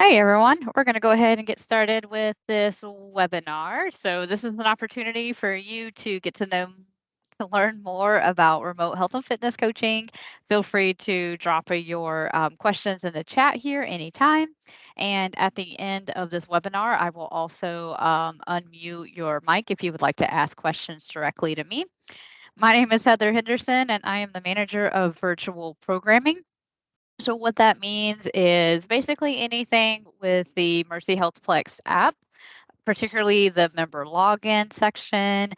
Hey everyone, we're going to go ahead and get started with this webinar. So this is an opportunity for you to get to learn more about remote health and fitness coaching. Feel free to drop your questions in the chat here anytime. And at the end of this webinar, I will also unmute your mic if you would like to ask questions directly to me. My name is Heather Henderson, and I am the manager of virtual programming. So what that means is basically anything with the Mercy HealthPlex app, particularly the member login section,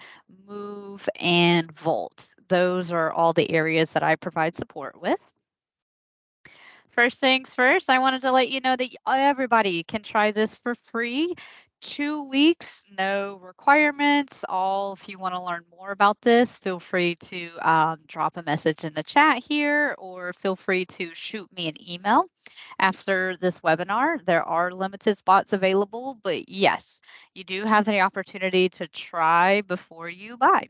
Move, and Volt. Those are all the areas that I provide support with. First things first, I wanted to let you know that everybody can try this for free. 2 weeks, no requirements. If you want to learn more about this, feel free to drop a message in the chat here or feel free to shoot me an email after this webinar. There are limited spots available, but yes, you do have the opportunity to try before you buy.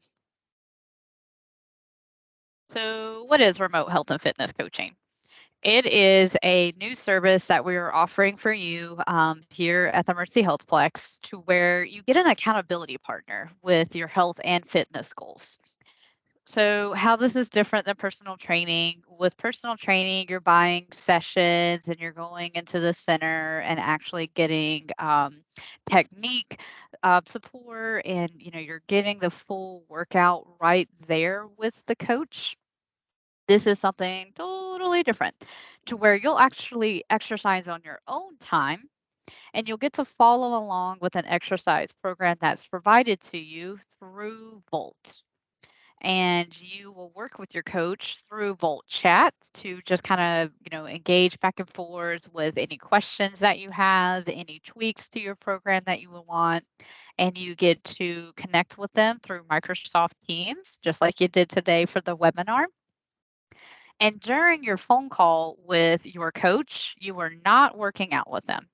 So, what is remote health and fitness coaching? It is a new service that we are offering for you here at the Mercy Healthplex to where you get an accountability partner with your health and fitness goals. So, how this is different than personal training. With personal training, you're buying sessions and you're going into the center and actually getting technique support, and you're getting the full workout right there with the coach. This is something totally different to where you'll actually exercise on your own time and you'll get to follow along with an exercise program that's provided to you through Volt. And you will work with your coach through Volt chat to just kind of, engage back and forth with any questions that you have, any tweaks to your program that you would want. And you get to connect with them through Microsoft Teams, just like you did today for the webinar. And during your phone call with your coach, you are not working out with them.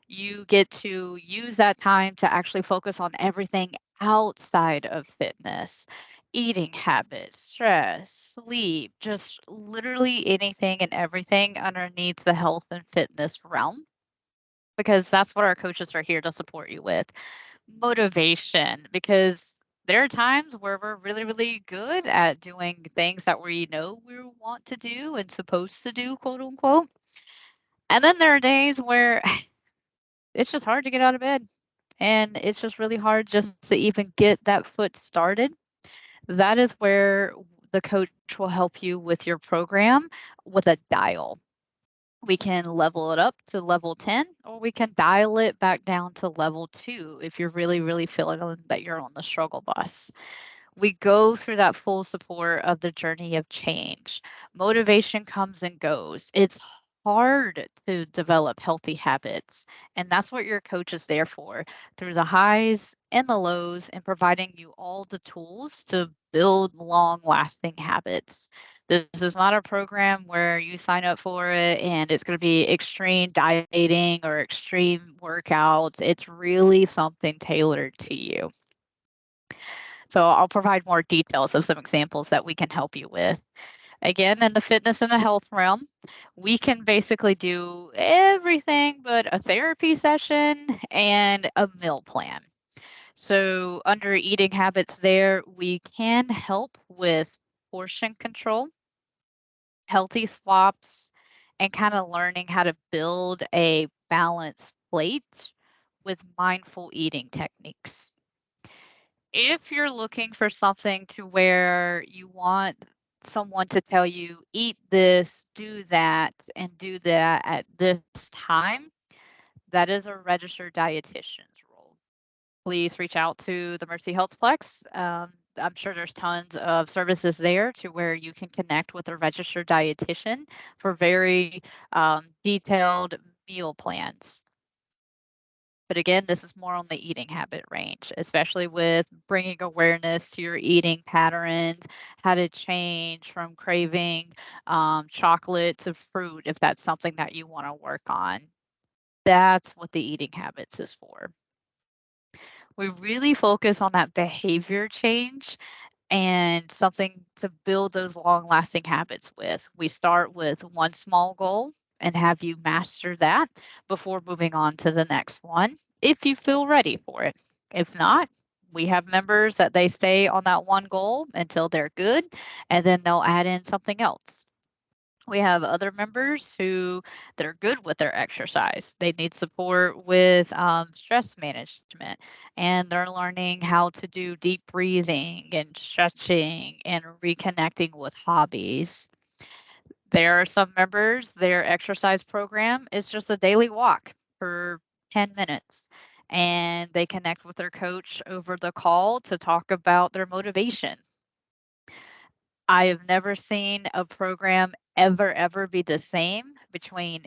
You get to use that time to actually focus on everything outside of fitness, eating habits, stress, sleep, just literally anything and everything underneath the health and fitness realm, because that's what our coaches are here to support you with. Motivation, because there are times where we're really, really good at doing things that we know we want to do and supposed to do, quote unquote. And then there are days where it's just hard to get out of bed and it's just really hard just to even get that foot started. That is where the coach will help you with your program with a dial. We can level it up to level 10, or we can dial it back down to level 2 if you're really, really feeling that you're on the struggle bus. We go through that full support of the journey of change. Motivation comes and goes. It's hard to develop healthy habits, and that's what your coach is there for, through the highs and the lows, and providing you all the tools to build long lasting habits. This is not a program where you sign up for it and it's going to be extreme dieting or extreme workouts. It's really something tailored to you. So I'll provide more details of some examples that we can help you with. Again, in the fitness and the health realm, we can basically do everything but a therapy session and a meal plan. So, under eating habits, there we can help with portion control, healthy swaps, and kind of learning how to build a balanced plate with mindful eating techniques. If you're looking for something to where you want someone to tell you, eat this, do that, and do that at this time, that is a registered dietitian's role. Please reach out to the Mercy Healthplex. I'm sure there's tons of services there to where you can connect with a registered dietitian for very detailed meal plans. But again, this is more on the eating habit range, especially with bringing awareness to your eating patterns, how to change from craving chocolate to fruit if that's something that you want to work on. That's what the eating habits is for. We really focus on that behavior change and something to build those long lasting habits with. We start with one small goal and have you master that before moving on to the next one if you feel ready for it. If not, we have members that they stay on that one goal until they're good, and then they'll add in something else. We have other members who they're good with their exercise. They need support with stress management, and they're learning how to do deep breathing and stretching and reconnecting with hobbies. There are some members, their exercise program is just a daily walk for 10 minutes, and they connect with their coach over the call to talk about their motivation. I have never seen a program ever be the same between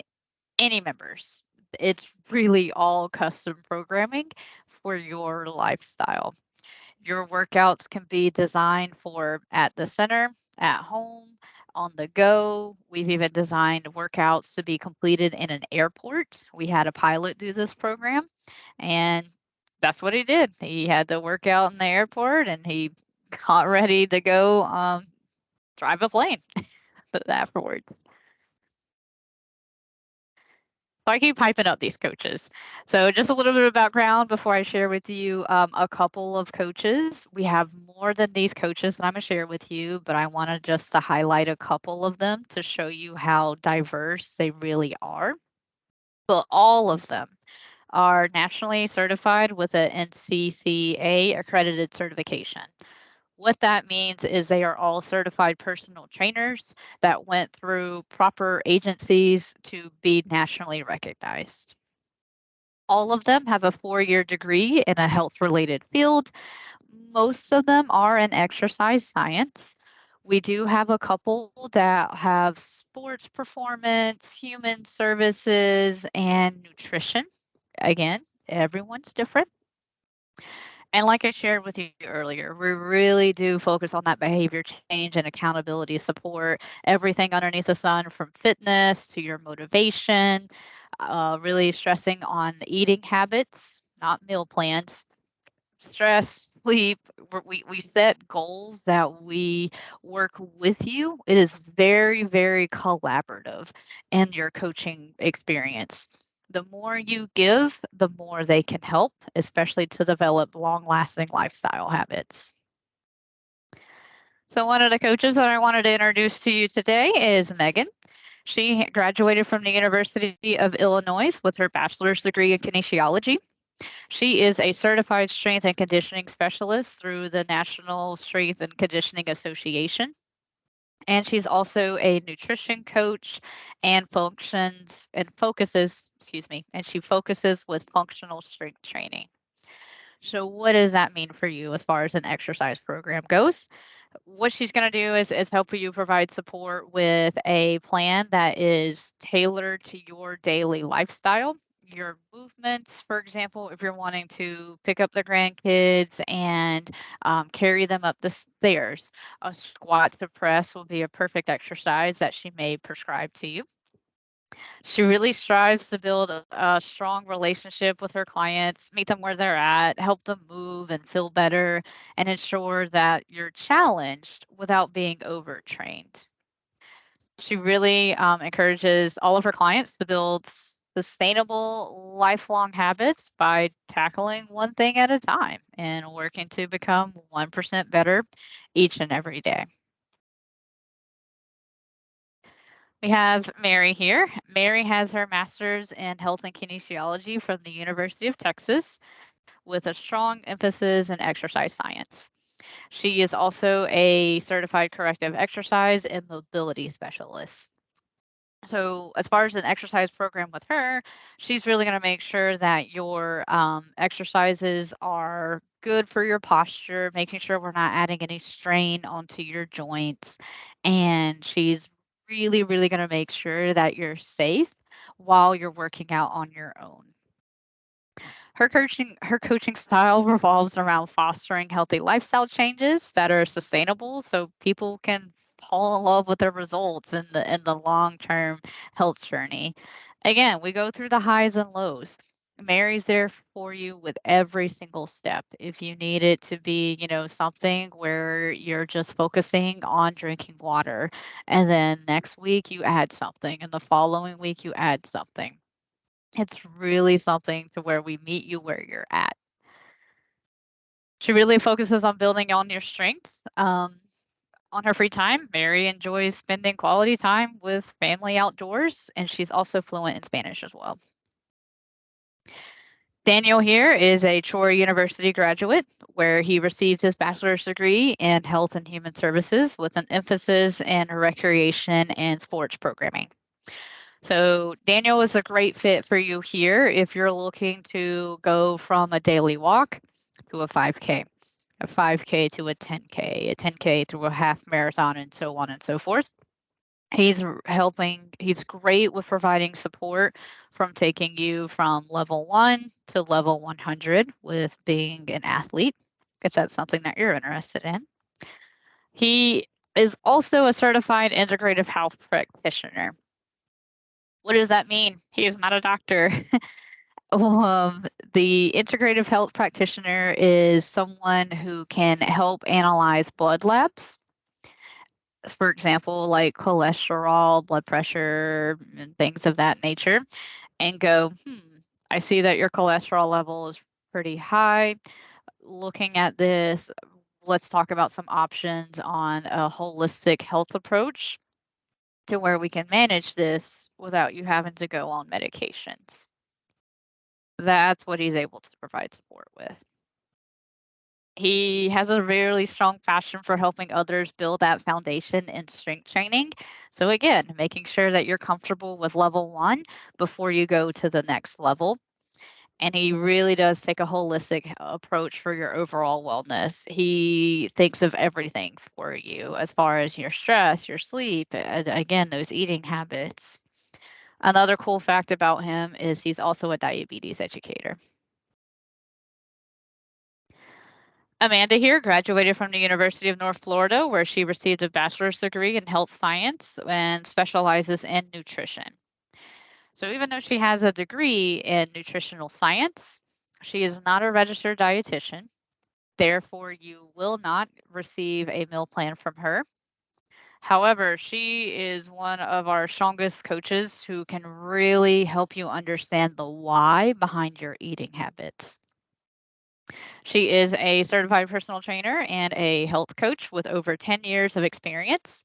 any members. It's really all custom programming for your lifestyle. Your workouts can be designed for at the center, at home, on the go. We've even designed workouts to be completed in an airport. We had a pilot do this program, and that's what he did. He had the workout in the airport, and he got ready to go drive a plane afterwards. So I keep hyping up these coaches. So just a little bit of background before I share with you a couple of coaches. We have more than these coaches that I'm going to share with you, but I wanted just to highlight a couple of them to show you how diverse they really are. But all of them are nationally certified with a NCCA accredited certification. What that means is they are all certified personal trainers that went through proper agencies to be nationally recognized. All of them have a 4-year degree in a health related field. Most of them are in exercise science. We do have a couple that have sports performance, human services, and nutrition. Again, everyone's different. And like I shared with you earlier, we really do focus on that behavior change and accountability support, everything underneath the sun from fitness to your motivation, really stressing on eating habits, not meal plans, stress, sleep. We set goals that we work with you. It is very collaborative in your coaching experience. The more you give, the more they can help, especially to develop long lasting lifestyle habits. So, one of the coaches that I wanted to introduce to you today is Megan. She graduated from the University of Illinois with her bachelor's degree in kinesiology. She is a certified strength and conditioning specialist through the National Strength and Conditioning Association. And she's also a nutrition coach and and she focuses with functional strength training. So what does that mean for you as far as an exercise program goes? What she's going to do is help you provide support with a plan that is tailored to your daily lifestyle, your movements. For example, if you're wanting to pick up the grandkids and carry them up the stairs, a squat to press will be a perfect exercise that she may prescribe to you. She really strives to build a strong relationship with her clients, meet them where they're at, help them move and feel better, and ensure that you're challenged without being overtrained. She really encourages all of her clients to build sustainable, lifelong habits by tackling one thing at a time and working to become 1% better each and every day. We have Mary here. Mary has her master's in health and kinesiology from the University of Texas with a strong emphasis in exercise science. She is also a certified corrective exercise and mobility specialist. So, as far as an exercise program with her, she's really going to make sure that your exercises are good for your posture, making sure we're not adding any strain onto your joints. And she's really going to make sure that you're safe while you're working out on your own. Her coaching style revolves around fostering healthy lifestyle changes that are sustainable so people can fall in love with their results in the long-term health journey. Again, we go through the highs and lows. Mary's there for you with every single step. If you need it to be, something where you're just focusing on drinking water, and then next week you add something, and the following week you add something. It's really something to where we meet you where you're at. She really focuses on building on your strengths. On her free time, Mary enjoys spending quality time with family outdoors, and she's also fluent in Spanish as well. Daniel here is a Troy University graduate where he received his bachelor's degree in health and human services with an emphasis in recreation and sports programming. So Daniel is a great fit for you here if you're looking to go from a daily walk to a 5K, a 5K to a 10K, a 10K through a half marathon, and so on and so forth. He's great with providing support from taking you from level 1 to level 100 with being an athlete, if that's something that you're interested in. He is also a certified integrative health practitioner. What does that mean? He is not a doctor. The integrative health practitioner is someone who can help analyze blood labs, for example, like cholesterol, blood pressure, and things of that nature, and go, I see that your cholesterol level is pretty high. Looking at this, let's talk about some options on a holistic health approach to where we can manage this without you having to go on medications. That's what he's able to provide support with. He has a really strong passion for helping others build that foundation in strength training. So again, making sure that you're comfortable with level 1 before you go to the next level. And he really does take a holistic approach for your overall wellness. He thinks of everything for you as far as your stress, your sleep, and again, those eating habits. Another cool fact about him is he's also a diabetes educator. Amanda here graduated from the University of North Florida, where she received a bachelor's degree in health science and specializes in nutrition. So even though she has a degree in nutritional science, she is not a registered dietitian. Therefore, you will not receive a meal plan from her. However, she is one of our strongest coaches who can really help you understand the why behind your eating habits. She is a certified personal trainer and a health coach with over 10 years of experience.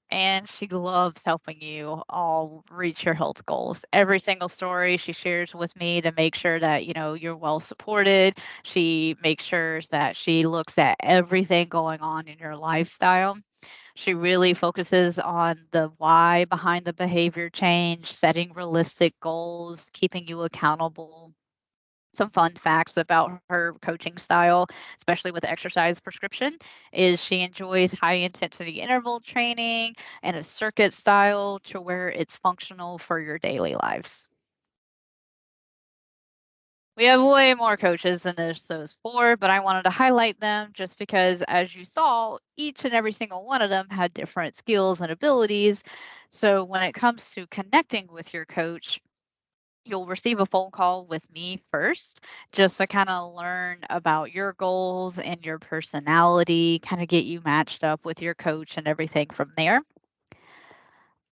And she loves helping you all reach your health goals. Every single story she shares with me to make sure that, you're well supported. She makes sure that she looks at everything going on in your lifestyle. She really focuses on the why behind the behavior change, setting realistic goals, keeping you accountable. Some fun facts about her coaching style, especially with exercise prescription, is she enjoys high intensity interval training and a circuit style to where it's functional for your daily lives. We have way more coaches than those 4, but I wanted to highlight them just because, as you saw, each and every single one of them had different skills and abilities. So when it comes to connecting with your coach, you'll receive a phone call with me first, just to kind of learn about your goals and your personality, kind of get you matched up with your coach and everything from there.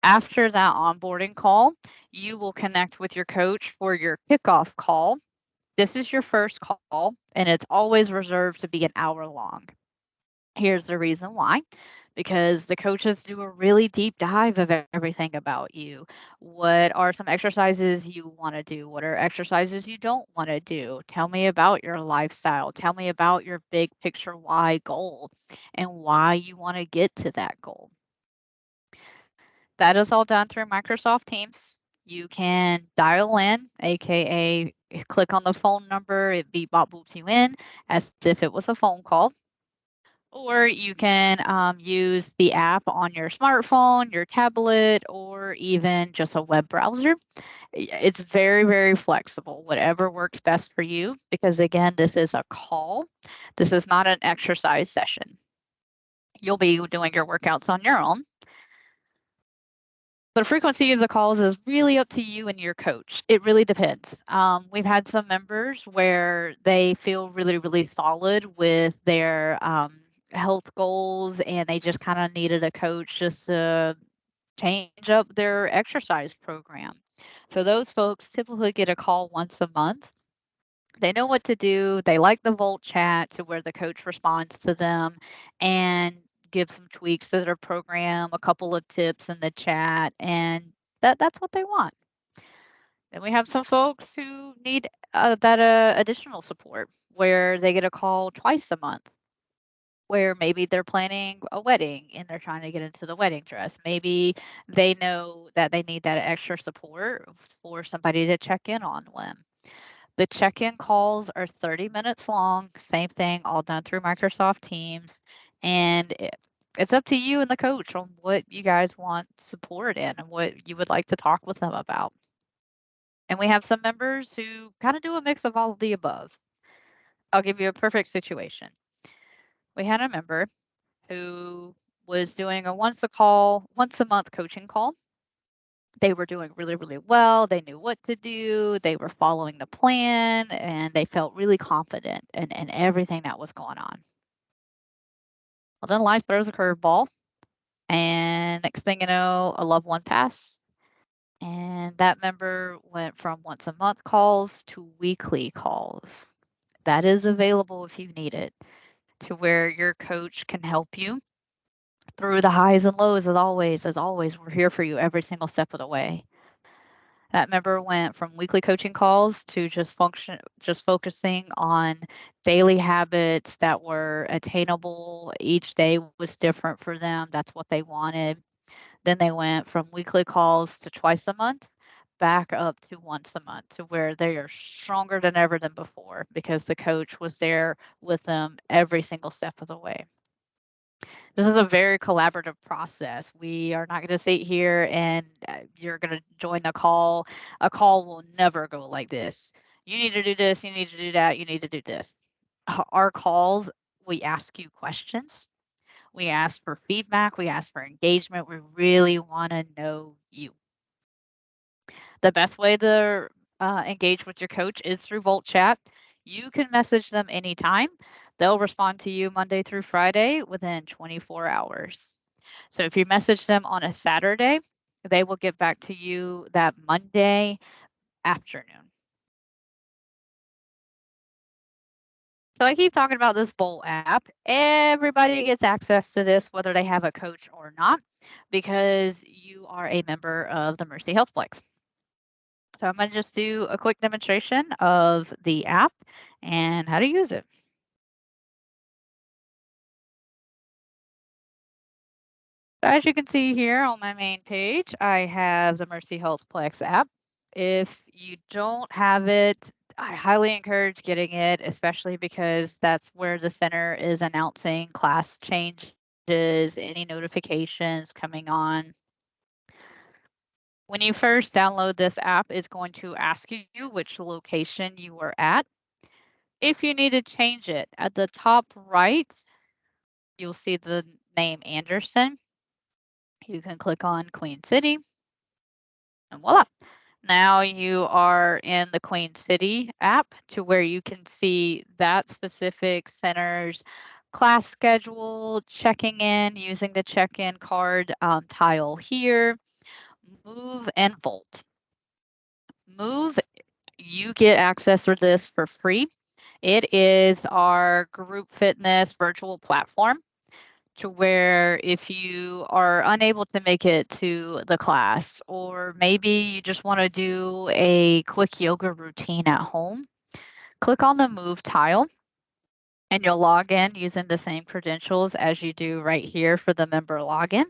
After that onboarding call, you will connect with your coach for your kickoff call. This is your first call, and it's always reserved to be an hour long. Here's the reason why. Because the coaches do a really deep dive of everything about you. What are some exercises you want to do? What are exercises you don't want to do? Tell me about your lifestyle. Tell me about your big picture why goal and why you want to get to that goal. That is all done through Microsoft Teams. You can dial in, aka click on the phone number, it bebop boops you in as if it was a phone call. Or you can use the app on your smartphone, your tablet, or even just a web browser. It's very, very flexible, whatever works best for you, because again, this is a call. This is not an exercise session. You'll be doing your workouts on your own. The frequency of the calls is really up to you and your coach. It really depends. We've had some members where they feel really, really solid with their health goals, and they just kind of needed a coach just to change up their exercise program. So those folks typically get a call once a month. They know what to do. They like the Volt chat to where the coach responds to them and gives some tweaks to their program, a couple of tips in the chat, and that's what they want. Then we have some folks who need that additional support where they get a call twice a month, where maybe they're planning a wedding and they're trying to get into the wedding dress. Maybe they know that they need that extra support for somebody to check in on them. The check-in calls are 30 minutes long, same thing, all done through Microsoft Teams, and it's up to you and the coach on what you guys want support in and what you would like to talk with them about. And we have some members who kind of do a mix of all of the above. I'll give you a perfect situation. We had a member who was doing a once a month coaching call. They were doing really, really well. They knew what to do. They were following the plan and they felt really confident in everything that was going on. Well, then life throws a curveball. And next thing you know, a loved one passed. And that member went from once a month calls to weekly calls. That is available if you need it, to where your coach can help you through the highs and lows. As always, we're here for you every single step of the way. That member went from weekly coaching calls to just focusing on daily habits that were attainable. Each day was different for them. That's what they wanted. Then they went from weekly calls to twice a month, back up to once a month, to where they are stronger than ever than before because the coach was there with them every single step of the way. This is a very collaborative process. We are not going to sit here and you're going to join the call. A call will never go like this. You need to do this, you need to do that, you need to do this. Our calls, we ask you questions. We ask for feedback, we ask for engagement. We really want to know you. The best way to engage with your coach is through Volt Chat. You can message them anytime. They'll respond to you Monday through Friday within 24 hours. So if you message them on a Saturday, they will get back to you that Monday afternoon. So I keep talking about this Volt app. Everybody gets access to this, whether they have a coach or not, because you are a member of the Mercy Healthplex. So I'm going to just do a quick demonstration of the app and how to use it. As you can see here on my main page, I have the Mercy Healthplex app. If you don't have it, I highly encourage getting it, especially because that's where the center is announcing class changes, any notifications coming on. When you first download this app, it's going to ask you which location you are at. If you need to change it, at the top right, you'll see the name Anderson. You can click on Queen City, and voila. Now you are in the Queen City app to where you can see that specific center's class schedule, checking in using the check-in card tile here, Move and Volt. Move, you get access for this for free. It is our group fitness virtual platform to where if you are unable to make it to the class, or maybe you just want to do a quick yoga routine at home, click on the Move tile and you'll log in using the same credentials as you do right here for the member login.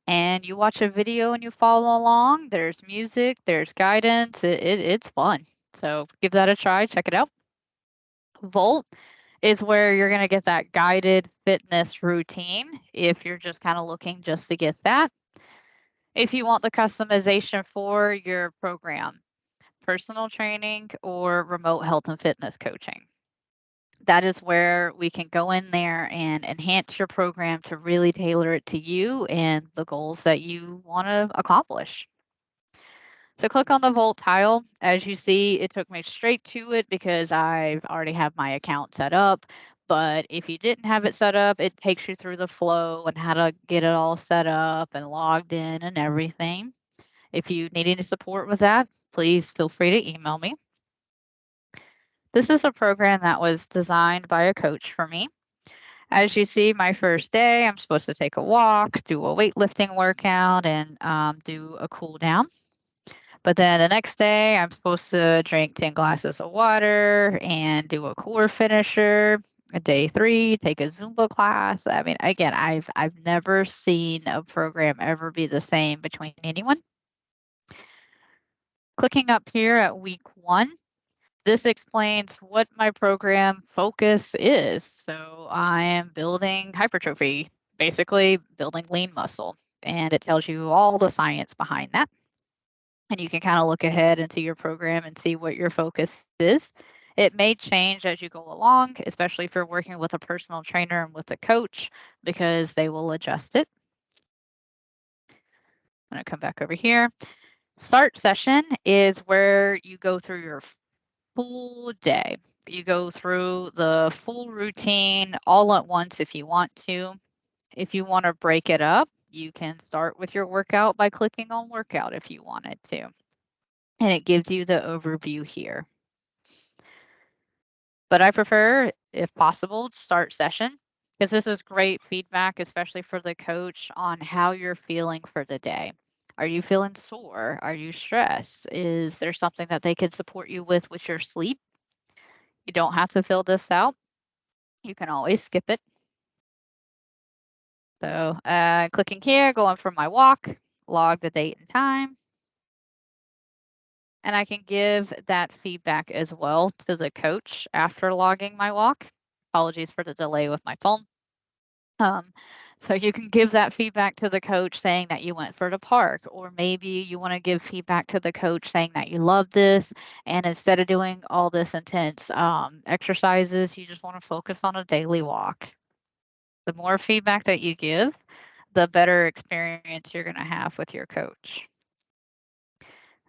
And you watch a video and you follow along. There's music, there's guidance. It's fun. So give that a try. Check it out. Volt is where you're going to get that guided fitness routine if you're just kind of looking just to get that. If you want the customization for your program, personal training or remote health and fitness coaching. That is where we can go in there and enhance your program to really tailor it to you and the goals that you want to accomplish. So click on the Volt tile. As you see, it took me straight to it because I've already have my account set up. But if you didn't have it set up, it takes you through the flow and how to get it all set up and logged in and everything. If you need any support with that, please feel free to email me. This is a program that was designed by a coach for me. As you see, my first day, I'm supposed to take a walk, do a weightlifting workout, and do a cool down. But then the next day, I'm supposed to drink 10 glasses of water and do a core finisher. Day 3, take a Zumba class. I mean, again, I've never seen a program ever be the same between anyone. Clicking up here at week 1, this explains what my program focus is. So I am building hypertrophy, basically building lean muscle, and it tells you all the science behind that. And you can kind of look ahead into your program and see what your focus is. It may change as you go along, especially if you're working with a personal trainer and with a coach, because they will adjust it. I'm going to come back over here. Start session is where you go through your full day. You go through the full routine all at once if you want to. If you want to break it up, you can start with your workout by clicking on workout if you wanted to. And it gives you the overview here. But I prefer, if possible, start session because this is great feedback, especially for the coach on how you're feeling for the day. Are you feeling sore? Are you stressed? Is there something that they could support you with your sleep? You don't have to fill this out. You can always skip it. So clicking here, going for my walk, log the date and time. And I can give that feedback as well to the coach after logging my walk. Apologies for the delay with my phone. Um, so you can give that feedback to the coach saying that you went for the park, or maybe you want to give feedback to the coach saying that you love this, and instead of doing all this intense exercises, you just want to focus on a daily walk. The more feedback that you give, the better experience you're going to have with your coach.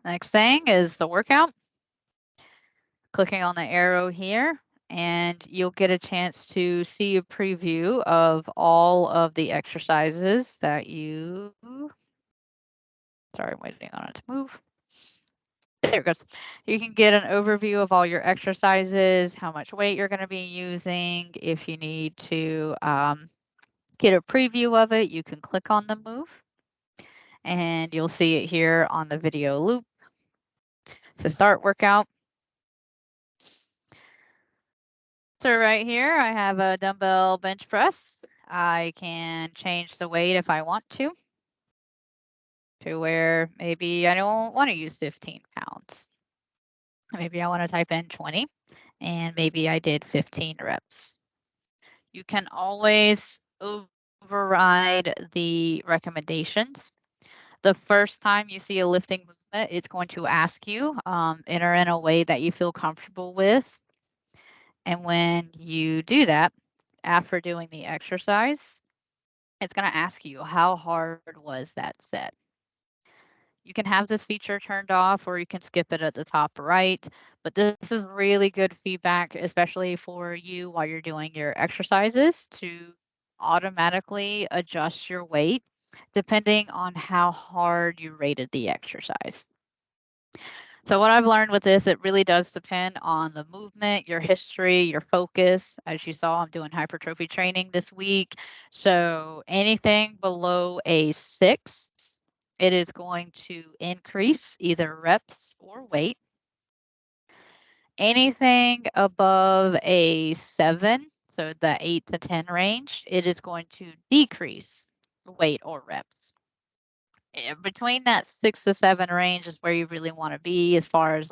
Next thing is the workout. Clicking on the arrow here, and you'll get a chance to see a preview of all of the exercises that you, sorry, I'm waiting on it to move. There it goes. You can get an overview of all your exercises, how much weight you're going to be using. If you need to get a preview of it, you can click on the move, and you'll see it here on the video loop. So start workout. So right here, I have a dumbbell bench press. I can change the weight if I want to where maybe I don't want to use 15 pounds. Maybe I want to type in 20, and maybe I did 15 reps. You can always override the recommendations. The first time you see a lifting movement, it's going to ask you, enter in a way that you feel comfortable with. And when you do that, after doing the exercise, it's going to ask you, how hard was that set? You can have this feature turned off or you can skip it at the top right, but this is really good feedback, especially for you while you're doing your exercises, to automatically adjust your weight depending on how hard you rated the exercise. So what I've learned with this, it really does depend on the movement, your history, your focus. As you saw, I'm doing hypertrophy training this week. So anything below a 6, it is going to increase either reps or weight. Anything above a 7, so the 8 to 10 range, it is going to decrease weight or reps. Between that 6 to 7 range is where you really want to be as far as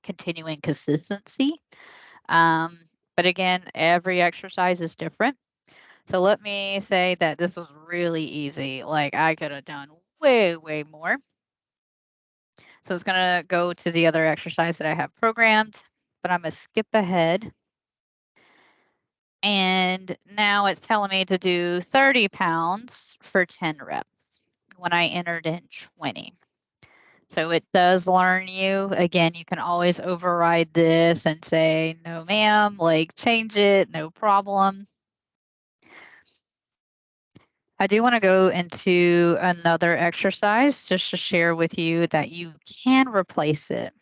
continuing consistency. But again, every exercise is different. So let me say that this was really easy. Like I could have done way, way more. So it's going to go to the other exercise that I have programmed, but I'm going to skip ahead And now it's telling me to do 30 pounds for 10 reps when I entered in 20. So it does learn you. Again, you can always override this and say, no, ma'am, like change it, no problem. I do want to go into another exercise just to share with you that you can replace it.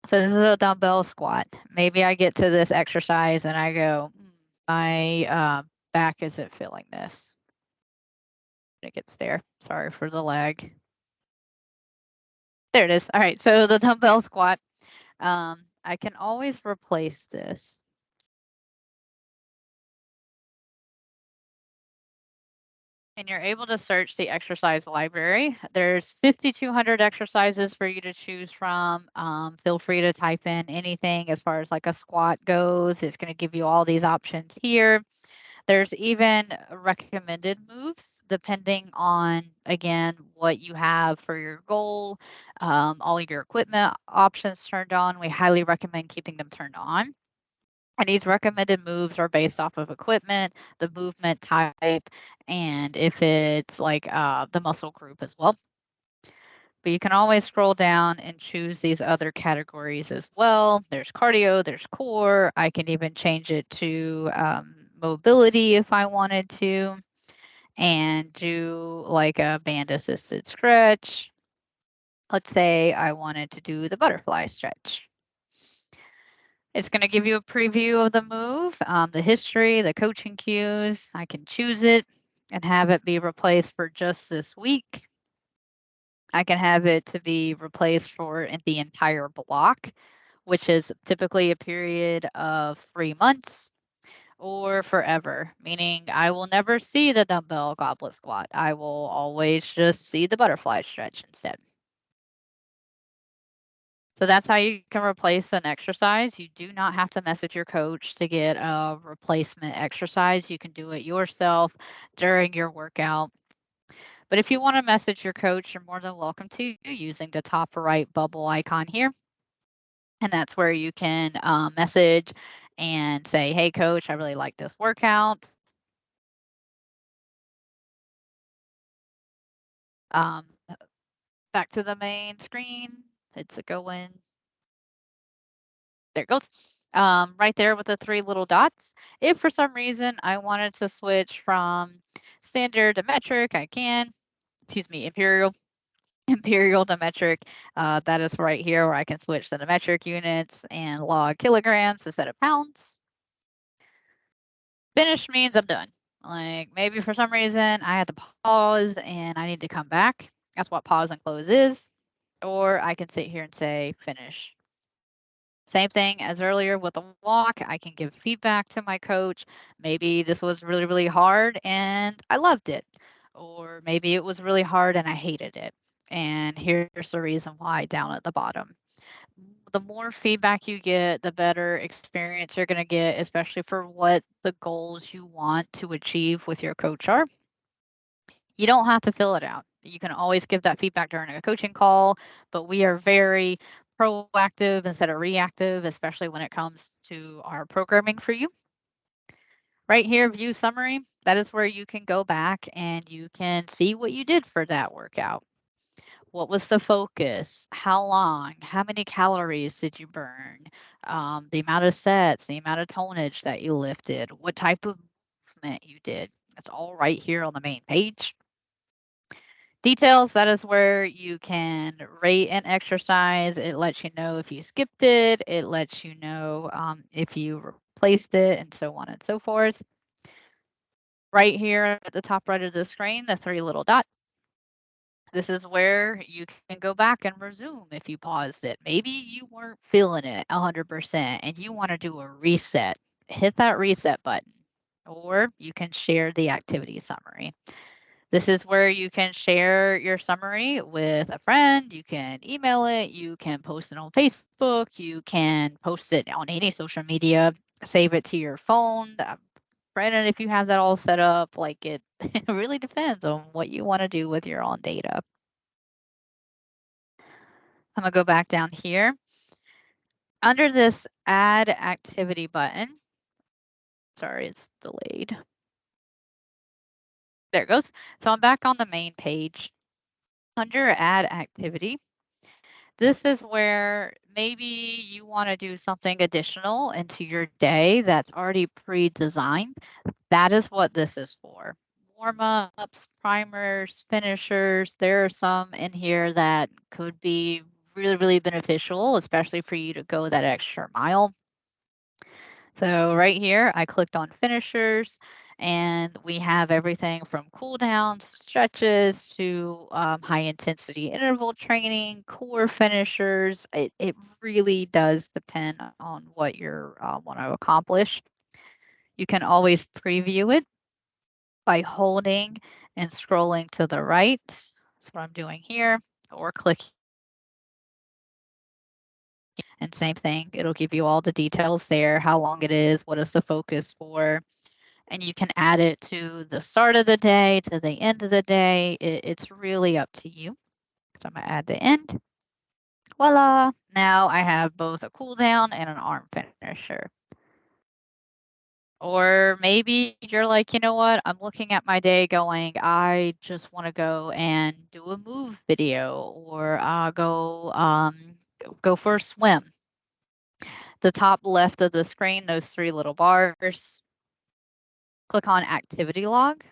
So this is a dumbbell squat. Maybe I get to this exercise and I go, my back isn't feeling this. It gets there. Sorry for the lag. There it is. All right. So the dumbbell squat, I can always replace this. And you're able to search the exercise library. There's 5,200 exercises for you to choose from. Feel free to type in anything as far as like a squat goes. It's going to give you all these options here. There's even recommended moves depending on, again, what you have for your goal. All your equipment options turned on. We highly recommend keeping them turned on. And these recommended moves are based off of equipment, the movement type, and if it's like the muscle group as well. But you can always scroll down and choose these other categories as well. There's cardio, there's core. I can even change it to mobility if I wanted to, and do like a band assisted stretch. Let's say I wanted to do the butterfly stretch. It's going to give you a preview of the move, the history, the coaching cues. I can choose it and have it be replaced for just this week. I can have it to be replaced for the entire block, which is typically a period of 3 months, or forever, meaning I will never see the dumbbell goblet squat. I will always just see the butterfly stretch instead. So that's how you can replace an exercise. You do not have to message your coach to get a replacement exercise. You can do it yourself during your workout. But if you want to message your coach, you're more than welcome to using the top right bubble icon here. And that's where you can message and say, hey, coach, I really like this workout. Um, Back to the main screen. It's a going. There it goes. Right there with the 3 little dots. If for some reason I wanted to switch from standard to metric, I can. Excuse me, imperial. Imperial to metric. That is right here where I can switch to the metric units and log kilograms instead of pounds. Finish means I'm done. Like maybe for some reason I had to pause and I need to come back. That's what pause and close is. Or I can sit here and say finish. Same thing as earlier with the walk. I can give feedback to my coach. Maybe this was really, really hard and I loved it. Or maybe it was really hard and I hated it. And here's the reason why down at the bottom. The more feedback you get, the better experience you're going to get, especially for what the goals you want to achieve with your coach are. You don't have to fill it out. You can always give that feedback during a coaching call, but we are very proactive instead of reactive, especially when it comes to our programming for you. Right here, view summary, that is where you can go back and you can see what you did for that workout. What was the focus? How long? How many calories did you burn? The amount of sets, the amount of tonnage that you lifted, what type of movement you did. That's all right here on the main page. Details, that is where you can rate an exercise. It lets you know if you skipped it. It lets you know if you replaced it and so on and so forth. Right here at the top right of the screen, the 3 little dots. This is where you can go back and resume if you paused it. Maybe you weren't feeling it 100% and you want to do a reset. Hit that reset button, or you can share the activity summary. This is where you can share your summary with a friend. You can email it. You can post it on Facebook. You can post it on any social media. Save it to your phone. Brandon, if you have that all set up, like it, it really depends on what you want to do with your own data. I'm going to go back down here. Under this add activity button, Sorry, it's delayed. There it goes. So I'm back on the main page. Under add activity, this is where maybe you want to do something additional into your day that's already pre-designed. That is what this is for. Warm-ups, primers, finishers. There are some in here that could be really, really beneficial, especially for you to go that extra mile. So right here, I clicked on finishers, and we have everything from cool downs, stretches, to high intensity interval training, core finishers. It really does depend on what you want to accomplish. You can always preview it by holding and scrolling to the right. That's what I'm doing here, or clicking. And same thing, it'll give you all the details there, how long it is, what is the focus for. And you can add it to the start of the day, to the end of the day. It's really up to you. So I'm going to add the end. Voila! Now I have both a cool down and an arm finisher. Or maybe you're like, you know what? I'm looking at my day going, I just want to go and do a move video, or go for a swim. The top left of the screen, those three little bars. Click on activity log.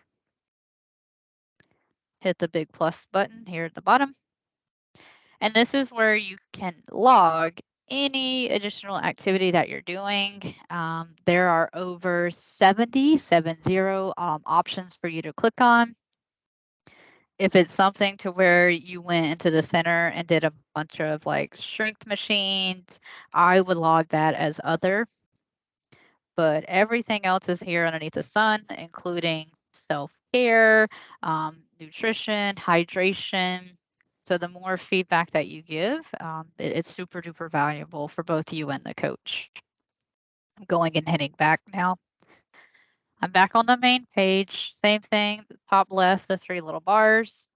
Hit the big plus button here at the bottom. And this is where you can log any additional activity that you're doing. There are over 70 options for you to click on. If it's something to where you went into the center and did a bunch of like strength machines, I would log that as other. But everything else is here underneath the sun, including self-care, nutrition, hydration. So the more feedback that you give, it's super duper valuable for both you and the coach. I'm going and heading back now. I'm back on the main page. Same thing, top left, the three little bars.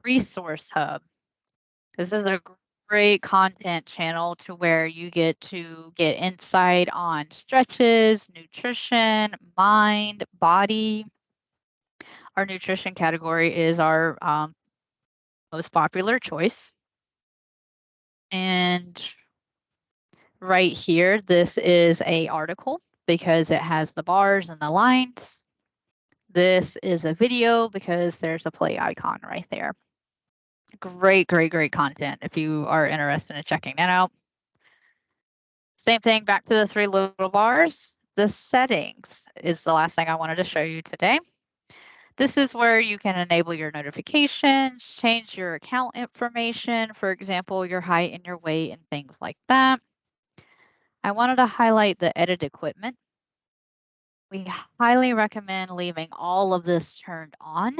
Resource Hub. This is a great content channel to where you get to get insight on stretches, nutrition, mind, body. Our nutrition category is our most popular choice. And right here, this is an article because it has the bars and the lines. This is a video because there's a play icon right there. Great, great, great content if you are interested in checking that out. Same thing, back to the three little bars. The settings is the last thing I wanted to show you today. This is where you can enable your notifications, change your account information, for example, your height and your weight and things like that. I wanted to highlight the edit equipment. We highly recommend leaving all of this turned on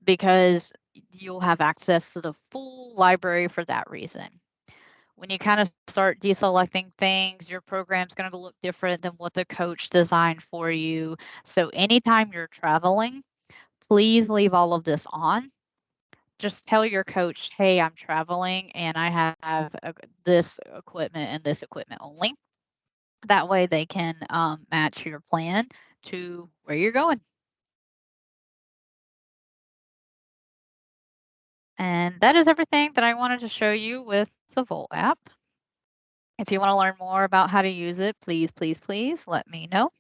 because you'll have access to the full library for that reason. When you kind of start deselecting things, your program's going to look different than what the coach designed for you. So anytime you're traveling, please leave all of this on. Just tell your coach, hey, I'm traveling and I have this equipment and this equipment only. That way they can match your plan to where you're going. And that is everything that I wanted to show you with the Volt app. If you want to learn more about how to use it, please, please, please let me know.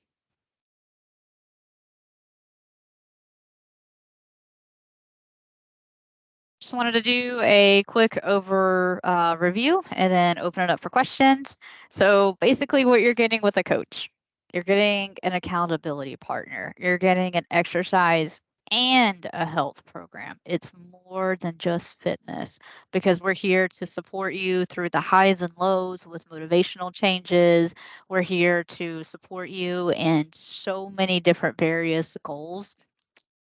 Just wanted to do a quick review and then open it up for questions. So basically what you're getting with a coach, you're getting an accountability partner, you're getting an exercise and a health program. It's more than just fitness because we're here to support you through the highs and lows with motivational changes. We're here to support you in so many different various goals.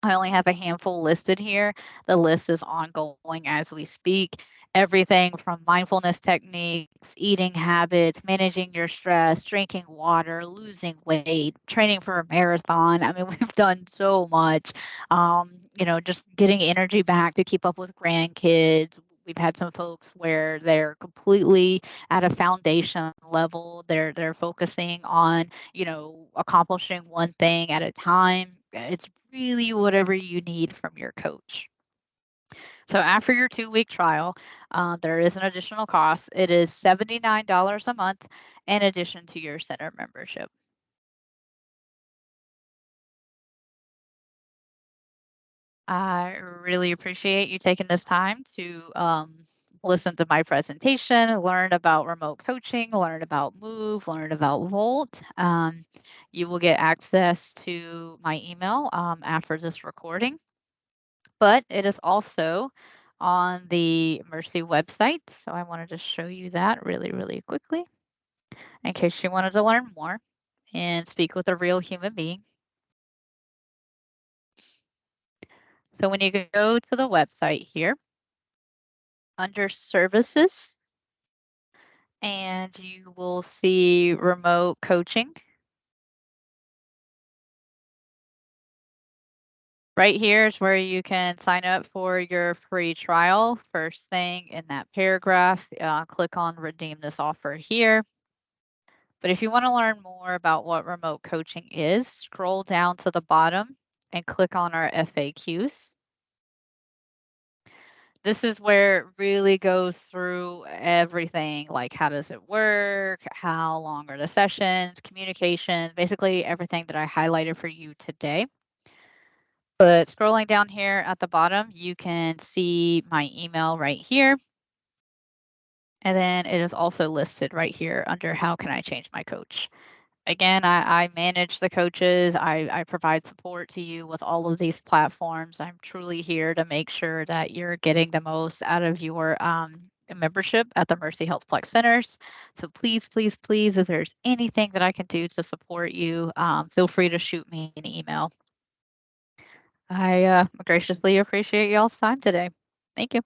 I only have a handful listed here. The list is ongoing as we speak. Everything from mindfulness techniques, eating habits, managing your stress, drinking water, losing weight, training for a marathon. I mean, we've done so much. Just getting energy back to keep up with grandkids. We've had some folks where they're completely at a foundation level. They're focusing on, accomplishing one thing at a time. It's really whatever you need from your coach. So after your 2-week trial, there is an additional cost. It is $79 a month in addition to your center membership. I really appreciate you taking this time to listen to my presentation, learn about remote coaching, learn about Move, learn about Volt. You will get access to my email after this recording, but it is also on the Mercy website. So I wanted to show you that really, really quickly in case you wanted to learn more and speak with a real human being. So when you go to the website here, under services, and you will see remote coaching. Right here is where you can sign up for your free trial. First thing in that paragraph, click on redeem this offer here. But if you want to learn more about what remote coaching is, scroll down to the bottom and click on our FAQs. This is where it really goes through everything, like how does it work, how long are the sessions, communication, basically everything that I highlighted for you today. But scrolling down here at the bottom, you can see my email right here. And then it is also listed right here under how can I change my coach. Again, I manage the coaches. I provide support to you with all of these platforms. I'm truly here to make sure that you're getting the most out of your membership at the Mercy Healthplex centers. So please, please, please, if there's anything that I can do to support you, feel free to shoot me an email. I graciously appreciate y'all's time today. Thank you.